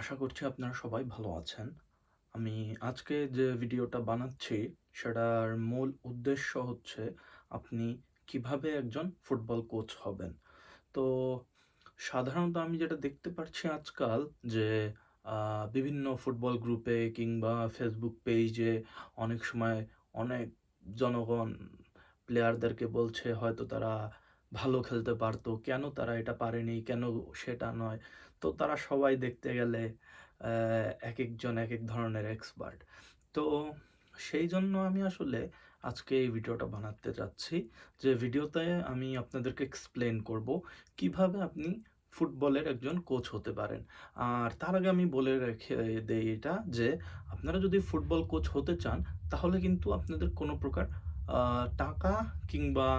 আশা করছি আপনারা সবাই ভালো আছেন। আমি আজকে যে ভিডিওটা বানাচ্ছি সেটার মূল উদ্দেশ্য হচ্ছে আপনি কিভাবে একজন ফুটবল কোচ হবেন। তো সাধারণত আমি যেটা দেখতে পারছি আজকাল যে আ বিভিন্ন ফুটবল গ্রুপে কিংবা Facebook পেইজে অনেক সময় অনেক জনগণ প্লেয়ারদেরকে বলছে হয়তো তারা ভালো খেলতে পারতো। কেন তারা এটা পারেনি? কেন সেটা নয়? তো তারা সবাই দেখতে গেলে একেকজন একেক ধরনের এক্সপার্ট। তো সেইজন্য আমি আসলে আজকে এই ভিডিওটা বানাতে চাচ্ছি। যে ভিডিওতে আমি আপনাদেরকে এক্সপ্লেইন করব কিভাবে আপনি ফুটবলের একজন কোচ হতে পারেন। আর তার আগে আমি বলে রেখে দেই এটা যে আপনারা যদি ফুটবল কোচ হতে চান তাহলে কিন্তু আপনাদের কোনো প্রকার আ টাকা কিংবা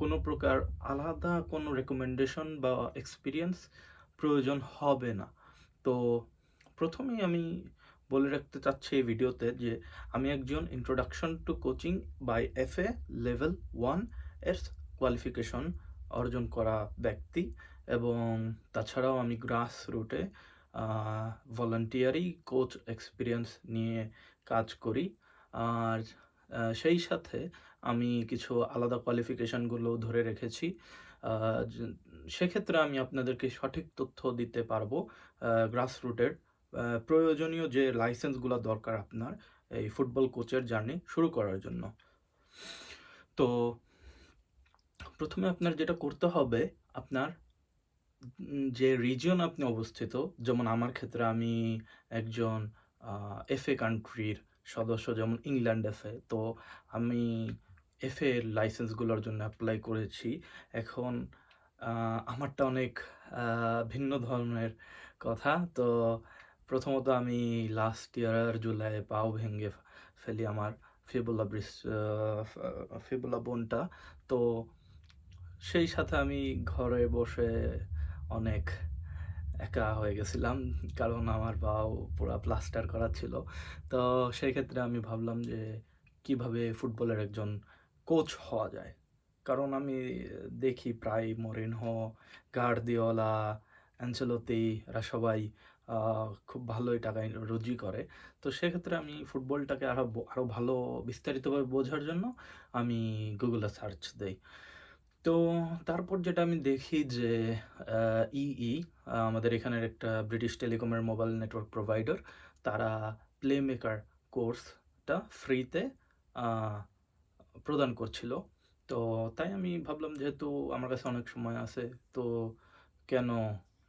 কোনো প্রকার আলাদা কোনো রিকমেন্ডেশন বা এক্সপেরিয়েন্স প্রয়োজন হবে না। তো ১ম এই আমি বলে রাখতে চাচ্ছি এই ভিডিওতে যে আমি একজন introduction to coaching by FA level 1 এর কোয়ালিফিকেশন অর্জন করা ব্যক্তি এবং তাছাড়াও আমি গ্রাস রুটে আ ভলান্টিয়ারি কোচ এক্সপেরিয়েন্স নিয়ে কাজ করি। আর সেই সাথে আমি কিছু আলাদা কোয়ালিফিকেশনগুলোও ধরে রেখেছি। আ য সেক্ষেত্রে আমি আপনাদেরকে সঠিক তথ্য দিতে পারবো গ্রাসরুটের প্রয়োজনীয় যে লাইসেন্সগুলা দরকার আপনার এই ফুটবল কোচের জার্নি শুরু করার জন্য। তো ১ম এ আপনার যেটা করতে হবে, আপনার যে রিজিয়ন আপনি অবস্থিত, যেমন আমার ক্ষেত্রে আমি একজন আ এফএ কান্ট্রির সদস্য যেমন ইংল্যান্ড এফএ। তো আমি এফএ এর লাইসেন্সগুলোর জন্য এপ্লাই করেছি। এখন আ আমারটা অনেক আ ভিন্ন ধরনের কথা। তো প্রথমত আমি লাস্ট ইয়ার জুলাইয়ে পাও ভেঙে ফেলি আমার ফিবুলা ব্রিস আ ফা ফিবুলা বোনটা। তো সেই সাথে আমি ঘরে বসে অনেক একা হয়ে গেছিলাম। কারণ আমার পাও পুরা প্লাস্টার করা ছিল। তো সেক্ষেত্রে আমি ভাবলাম যে কিভাবে ফুটবলের একজন কোচ হওয়া যায়। কারণ আমি দেখি প্রায় মরিনহো, গার্দিওলা, আনচেলত্তি এরা সবাই আ খুব ভালোই টাকা রুজি করে। তো সেক্ষেত্রে আমি ফুটবলটাকে আরো ভালো বিস্তারিতভাবে বোঝার জন্য আমি Google এ সার্চ দেই। তো তারপর যেটা আমি দেখি যে আ ইই আমাদের এখানের একটা ব্রিটিশ টেলিকমের মোবাইল নেটওয়ার্ক প্রোভাইডার, তারা প্লে মেকার কোর্সটা ফ্রিতে আ প্রদান করছিল। তো তাই আমি ভাবলাম যেহেতু আমার কাছে অনেক সময় আছে, তো কেন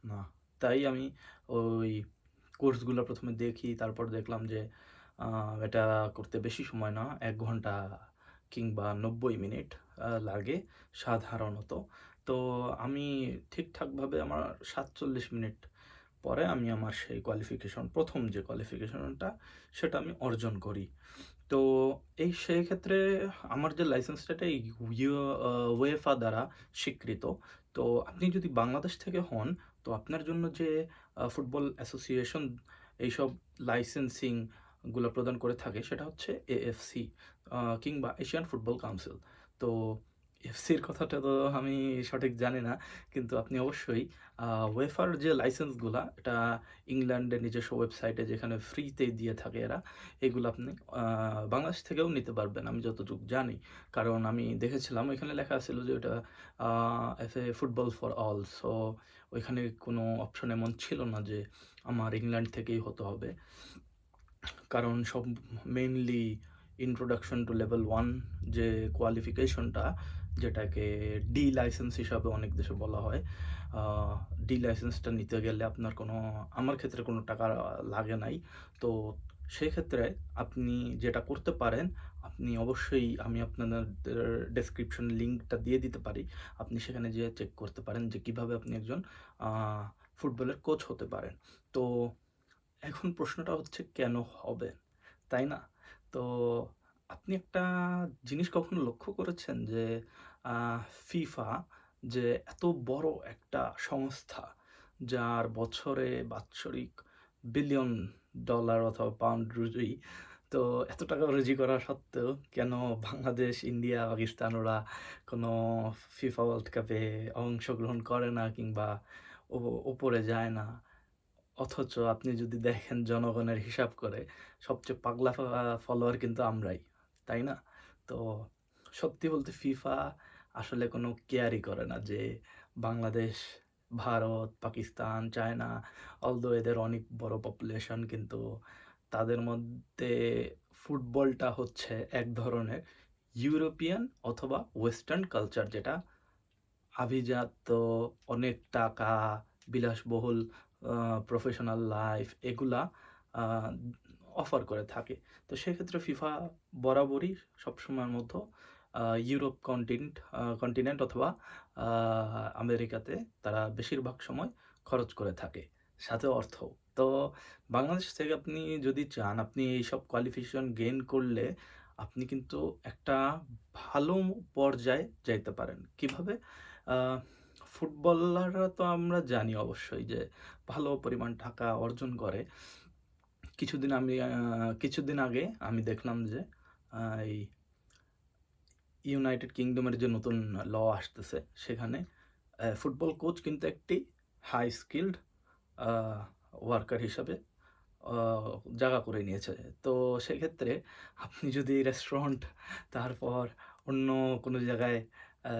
না? তাই আমি ওই কোর্সগুলো ১ম এ দেখি, তারপর দেখলাম যে আ এটা করতে বেশি সময় না। ১ ঘন্টা কিংবা ৯০ মিনিট লাগে সাধারণত। তো আমি ঠিকঠাকভাবে আমার ৪৭ মিনিট পরে আমি আমার সেই কোয়ালিফিকেশন ১ম যে কোয়ালিফিকেশনটা সেটা আমি অর্জন করি। তো সেক্ষেত্রে আমার যে লাইসেন্সটা এটা UEFA দ্বারা স্বীকৃত। তো আপনি যদি বাংলাদেশ থেকে হন, তো আপনার জন্য যে ফুটবল অ্যাসোসিয়েশন এইসব লাইসেন্সিং গুলা প্রদান করে থাকে সেটা হচ্ছে AFC কিংবা এশিয়ান ফুটবল কাউন্সিল। তো এফসির কথাটা তো আমি সঠিক জানি না। কিন্তু আপনি অবশ্যই আ UEFA র যে লাইসেন্সগুলা এটা ইংল্যান্ডের নিজস্ব ওয়েবসাইটে যেখানে ফ্রিতেই দিয়ে থাকে এরা, এগুলো আপনি আ বাংলাদেশ থেকেও নিতে পারবেন আমি যতটুকু জানি। কারণ আমি দেখেছিলাম ওইখানে লেখা ছিল যে ওটা আ FA football for all. So ওইখানে কোনো অপশন এমন ছিল না যে আমার ইংল্যান্ড থেকেই হতে হবে। কারণ সব মেইনলি ইন্ট্রোডাকশন টু লেভেল 1 যে কোয়ালিফিকেশনটা যেটাকে ডি লাইসেন্স হিসাবে অনেক দেশে বলা হয়। আ ডি লাইসেন্সটা নিতে গেলে আপনার কোনো আমার ক্ষেত্রে কোনো টাকা লাগে নাই। তো সেক্ষেত্রে আপনি যেটা করতে পারেন, আপনি অবশ্যই আমি আপনাদের ডেসক্রিপশন লিঙ্কটা দিয়ে দিতে পারি। আপনি সেখানে যেয়ে চেক করতে পারেন যে কিভাবে আপনি একজন আ ফুটবলের কোচ হতে পারেন। তো এখন প্রশ্নটা হচ্ছে কেন হবেন, তাই না? তো আপনি একটা জিনিস কখনো লক্ষ্য করেছেন যে আ FIFA যে এত বড় একটা সংস্থা, যার বছরে বাৎসরিক বিলিয়ন ডলার অথবা পাউন্ড রুজি, তো এত টাকা রুজি করা সত্ত্বেও কেন বাংলাদেশ, ইন্ডিয়া, পাকিস্তান ওরা কোনো FIFA ওয়ার্ল্ড কাপে অংশগ্রহণ করে না কিংবা ও উপরে যায় না? অথচ আপনি যদি দেখেন জনগণের হিসাব করে সবচেয়ে পাগলা ফলোয়ার কিন্তু আমরাই, তাই না? তো সত্যি বলতে ফিফা আসলে কোনো কেয়ারই করে না যে বাংলাদেশ, ভারত, পাকিস্তান, চায়না অলদো এদের অনেক বড় পপুলেশন কিন্তু তাদের মধ্যে ফুটবলটা হচ্ছে এক ধরনের ইউরোপিয়ান অথবা ওয়েস্টার্ন কালচার যেটা আভিজাত্য, অনেক টাকা, বিলাসবহুল আ প্রফেশনাল লাইফ এগুলা আ অফার করে থাকে। তো সেক্ষেত্রে ফিফা বরাবরই সবসময়ের মতো ইউরোপ কন্টিনেন্ট অথবা আ আমেরিকাতে তারা বেশিরভাগ সময় খরচ করে থাকে। সাথে অর্থও। তো বাংলাদেশ থেকে আপনি যদি চান আপনি এইসব কোয়ালিফিকেশন গেইন করলে আপনি কিন্তু একটা ভালো পর্যায়ে যাইতে পারেন। কিভাবে? আ ফুটবলাররা তো আমরা জানি অবশ্যই যে ভালো পরিমাণ টাকা অর্জন করে। কিছুদিন আমি আ কিছুদিন আগে আমি দেখলাম যে এই ইউনাইটেড কিংডমের যে নতুন ল আসতেছে সেখানে ফুটবল কোচ কিন্তু একটি হাই স্কিলড আ ওয়ার্কার হিসাবে আ জায়গা করে নিয়েছে। তো সেক্ষেত্রে আপনি যদি রেস্টুরেন্ট তারপর অন্য কোনো জায়গায় অ্যা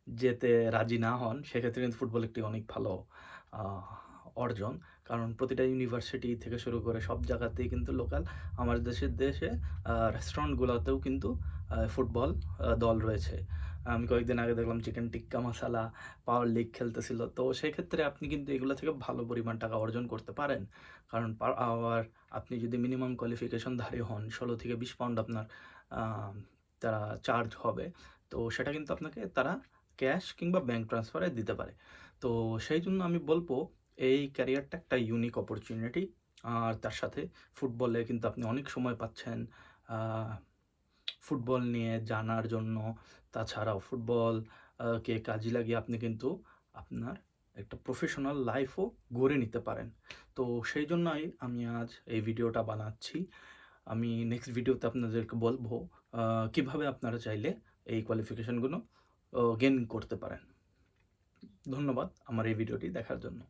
যেতে রাজি না হন, সেক্ষেত্রে কিন্তু ফুটবল একটি অনেক ভালো আ অর্জন। কারণ প্রতিটা ইউনিভার্সিটি থেকে শুরু করে সব জায়গাতেই কিন্তু লোকাল আমার দেশে রেস্টুরেন্টগুলাতেও কিন্তু ফুটবল দল রয়েছে। আমি কয়েকদিন আগে দেখলাম চিকেন টিক্কা মাসালা, পাওয়ার লিগ খেলতেছিল। তো সেক্ষেত্রে আপনি কিন্তু এগুলা থেকে ভালো পরিমাণ টাকা অর্জন করতে পারেন। কারণ পার আওয়ার আপনি যদি মিনিমাম কোয়ালিফিকেশনধারী হন, ১৬ থেকে ২০ পাউন্ড আপনার আ তারা চার্জ হবে। তো সেটা কিন্তু আপনাকে তারা ক্যাশ কিংবা ব্যাংক ট্রান্সফারে দিতে পারে। তো সেইজন্য আমি বলব এই ক্যারিয়ারটা একটা ইউনিক অপরচুনিটি। আর তার সাথে ফুটবলে কিন্তু আপনি অনেক সময় পাচ্ছেন আ ফুটবল নিয়ে জানার জন্য। তাছাড়াও ফুটবল কে কাজে লাগিয়ে আপনি কিন্তু আপনার একটা প্রফেশনাল লাইফও গড়ে নিতে পারেন। তো সেইজন্যই আমি আজ এই ভিডিওটা বানাচ্ছি। আমি নেক্সট ভিডিওতে আপনাদেরকে বলব আ কিভাবে আপনারা চাইলে এই কোয়ালিফিকেশনগুলো গেইন করতে পারেন। ধন্যবাদ আমার এই ভিডিওটি দেখার জন্য।